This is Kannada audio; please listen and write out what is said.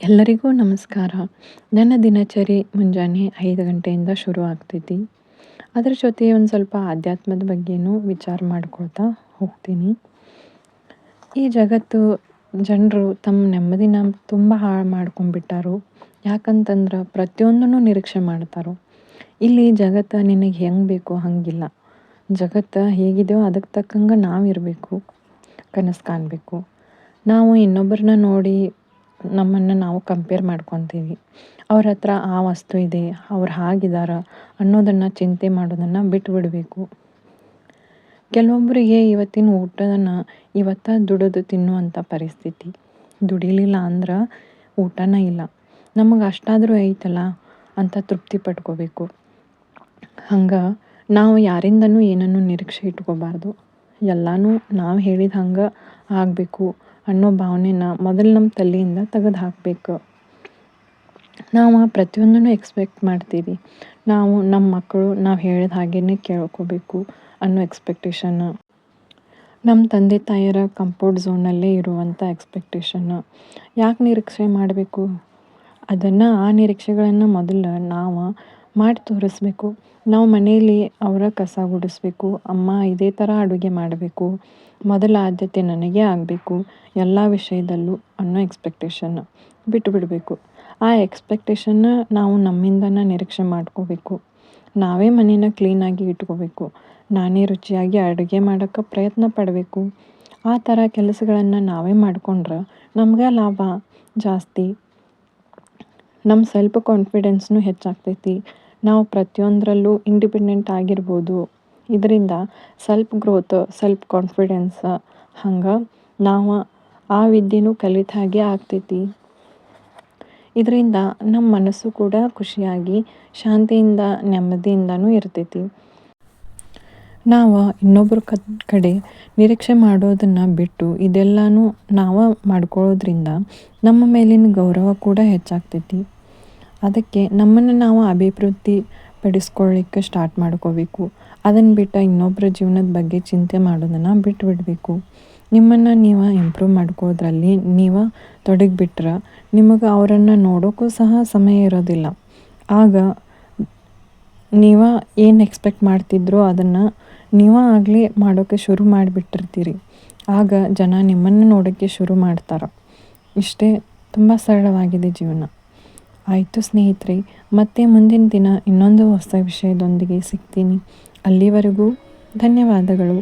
ಎಲ್ಲರಿಗೂ ನಮಸ್ಕಾರ. ನನ್ನ ದಿನಚರಿ ಮುಂಜಾನೆ 5 ಗಂಟೆಯಿಂದ ಶುರು ಆಗ್ತೈತಿ. ಅದ್ರ ಜೊತೆ ಒಂದು ಸ್ವಲ್ಪ ಆಧ್ಯಾತ್ಮದ ಬಗ್ಗೆನೂ ವಿಚಾರ ಮಾಡ್ಕೊಳ್ತಾ ಹೋಗ್ತೀನಿ. ಈ ಜಗತ್ತು ಜನರು ತಮ್ಮ ನೆಮ್ಮದಿನ ತುಂಬ ಹಾಳು ಮಾಡ್ಕೊಂಡ್ಬಿಟ್ಟಾರು. ಯಾಕಂತಂದ್ರೆ ಪ್ರತಿಯೊಂದನ್ನು ನಿರೀಕ್ಷೆ ಮಾಡ್ತಾರೋ. ಇಲ್ಲಿ ಜಗತ್ತು ನಿನಗೆ ಹೆಂಗೆ ಬೇಕೋ ಹಾಗಿಲ್ಲ. ಜಗತ್ತು ಹೇಗಿದೆಯೋ ಅದಕ್ಕೆ ತಕ್ಕಂಗೆ ನಾವು ಇರಬೇಕು, ಕನಸು ಕಾಣಬೇಕು. ನಾವು ಇನ್ನೊಬ್ಬರನ್ನ ನೋಡಿ ನಮ್ಮನ್ನು ನಾವು ಕಂಪೇರ್ ಮಾಡ್ಕೊತೀವಿ. ಅವ್ರ ಹತ್ರ ಆ ವಸ್ತು ಇದೆ, ಅವ್ರು ಹಾಗಿದ್ದಾರೆ ಅನ್ನೋದನ್ನು ಚಿಂತೆ ಮಾಡೋದನ್ನು ಬಿಟ್ಟುಬಿಡಬೇಕು. ಕೆಲವೊಬ್ಬರಿಗೆ ಇವತ್ತಿನ ಊಟನ ಇವತ್ತು ದುಡಿದು ತಿನ್ನುವಂಥ ಪರಿಸ್ಥಿತಿ. ದುಡಿಲಿಲ್ಲ ಅಂದ್ರೆ ಊಟನೇ ಇಲ್ಲ. ನಮಗೆ ಅಷ್ಟಾದರೂ ಐತಲ್ಲ ಅಂತ ತೃಪ್ತಿ ಪಡ್ಕೋಬೇಕು. ಹಂಗೆ ನಾವು ಯಾರಿಂದನೂ ಏನನ್ನೂ ನಿರೀಕ್ಷೆ ಇಟ್ಕೋಬಾರ್ದು. ಎಲ್ಲನೂ ನಾವು ಹೇಳಿದ ಹಂಗೆ ಆಗಬೇಕು ಅನ್ನೋ ಭಾವನೆನ ಮೊದಲು ನಮ್ಮ ತಲೆಯಿಂದ ತೆಗೆದು ಹಾಕಬೇಕು. ನಾವು ಪ್ರತಿಯೊಂದನ್ನು ಎಕ್ಸ್ಪೆಕ್ಟ್ ಮಾಡ್ತೀವಿ. ನಾವು ನಮ್ಮ ಮಕ್ಕಳು ನಾವು ಹೇಳಿದ ಹಾಗೇ ಕೇಳ್ಕೋಬೇಕು ಅನ್ನೋ ಎಕ್ಸ್ಪೆಕ್ಟೇಷನ್ನು. ನಮ್ಮ ತಂದೆ ತಾಯಿಯರ ಕಂಫರ್ಟ್ ಝೋನಲ್ಲೇ ಇರುವಂಥ ಎಕ್ಸ್ಪೆಕ್ಟೇಷನ್ನು. ಯಾಕೆ ನಿರೀಕ್ಷೆ ಮಾಡಬೇಕು? ಆ ನಿರೀಕ್ಷೆಗಳನ್ನು ಮೊದಲು ನಾವು ಮಾಡಿ ತೋರಿಸ್ಬೇಕು. ನಾವು ಮನೆಯಲ್ಲಿ ಅವರ ಕಸ ಗುಡಿಸ್ಬೇಕು, ಅಮ್ಮ ಇದೇ ಥರ ಅಡುಗೆ ಮಾಡಬೇಕು, ಮೊದಲ ಆದ್ಯತೆ ನನಗೇ ಆಗಬೇಕು ಎಲ್ಲ ವಿಷಯದಲ್ಲೂ ಅನ್ನೋ ಎಕ್ಸ್ಪೆಕ್ಟೇಷನ್ನು ಬಿಟ್ಟುಬಿಡಬೇಕು. ಆ ಎಕ್ಸ್ಪೆಕ್ಟೇಷನ್ನ ನಾವು ನಮ್ಮಿಂದನೇ ನಿರೀಕ್ಷೆ ಮಾಡ್ಕೋಬೇಕು. ನಾವೇ ಮನೇನ ಕ್ಲೀನಾಗಿ ಇಟ್ಕೋಬೇಕು. ನಾನೇ ರುಚಿಯಾಗಿ ಅಡುಗೆ ಮಾಡೋಕ್ಕೆ ಪ್ರಯತ್ನ ಪಡಬೇಕು. ಆ ಥರ ಕೆಲಸಗಳನ್ನು ನಾವೇ ಮಾಡಿಕೊಂಡ್ರೆ ನಮ್ಗೆ ಲಾಭ ಜಾಸ್ತಿ. ನಮ್ಮ ಸೆಲ್ಫ್ ಕಾನ್ಫಿಡೆನ್ಸ್ನೂ ಹೆಚ್ಚಾಗ್ತೈತಿ. ನಾವು ಪ್ರತಿಯೊಂದರಲ್ಲೂ ಇಂಡಿಪೆಂಡೆಂಟ್ ಆಗಿರ್ಬೋದು. ಇದರಿಂದ ಸೆಲ್ಫ್ ಗ್ರೋತ್, ಸೆಲ್ಫ್ ಕಾನ್ಫಿಡೆನ್ಸ್ ಹಂಗೆ ನಾವು ಆ ವಿದ್ಯೆನೂ ಕಲಿತ ಹಾಗೆ ಆಗ್ತೈತಿ. ಇದರಿಂದ ನಮ್ಮ ಮನಸ್ಸು ಕೂಡ ಖುಷಿಯಾಗಿ ಶಾಂತಿಯಿಂದ ನೆಮ್ಮದಿಯಿಂದನೂ ಇರ್ತೈತಿ. ನಾವು ಇನ್ನೊಬ್ಬರ ಕಡೆ ನಿರೀಕ್ಷೆ ಮಾಡೋದನ್ನು ಬಿಟ್ಟು ಇದೆಲ್ಲನೂ ನಾವು ಮಾಡ್ಕೊಳ್ಳೋದ್ರಿಂದ ನಮ್ಮ ಮೇಲಿನ ಗೌರವ ಕೂಡ ಹೆಚ್ಚಾಗ್ತೈತಿ. ಅದಕ್ಕೆ ನಮ್ಮನ್ನು ನಾವು ಅಭಿವೃದ್ಧಿ ಪಡಿಸ್ಕೊಳ್ಳಿಕ್ಕೆ ಸ್ಟಾರ್ಟ್ ಮಾಡ್ಕೋಬೇಕು. ಅದನ್ನು ಬಿಟ್ಟು ಇನ್ನೊಬ್ಬರ ಜೀವನದ ಬಗ್ಗೆ ಚಿಂತೆ ಮಾಡೋದನ್ನು ಬಿಟ್ಟುಬಿಡಬೇಕು. ನಿಮ್ಮನ್ನು ನೀವು ಇಂಪ್ರೂವ್ ಮಾಡ್ಕೊಳ್ಳೋದ್ರಲ್ಲಿ ನೀವು ತೊಡಗಿಬಿಟ್ರೆ ನಿಮಗೆ ಅವರನ್ನು ನೋಡೋಕ್ಕೂ ಸಹ ಸಮಯ ಇರೋದಿಲ್ಲ. ಆಗ ನೀವು ಏನು ಎಕ್ಸ್ಪೆಕ್ಟ್ ಮಾಡ್ತಿದ್ರೋ ಅದನ್ನು ನೀವೇ ಆಗಲಿ ಮಾಡೋಕ್ಕೆ ಶುರು ಮಾಡಿಬಿಟ್ಟಿರ್ತೀರಿ. ಆಗ ಜನ ನಿಮ್ಮನ್ನು ನೋಡೋಕ್ಕೆ ಶುರು ಮಾಡ್ತಾರೆ. ಇಷ್ಟೇ, ತುಂಬ ಸರಳವಾಗಿದೆ ಜೀವನ. ಆಯಿತು ಸ್ನೇಹಿತರೆ, ಮತ್ತೆ ಮುಂದಿನ ದಿನ ಇನ್ನೊಂದು ಹೊಸ ವಿಷಯದೊಂದಿಗೆ ಸಿಗ್ತೀನಿ. ಅಲ್ಲಿವರೆಗೂ ಧನ್ಯವಾದಗಳು.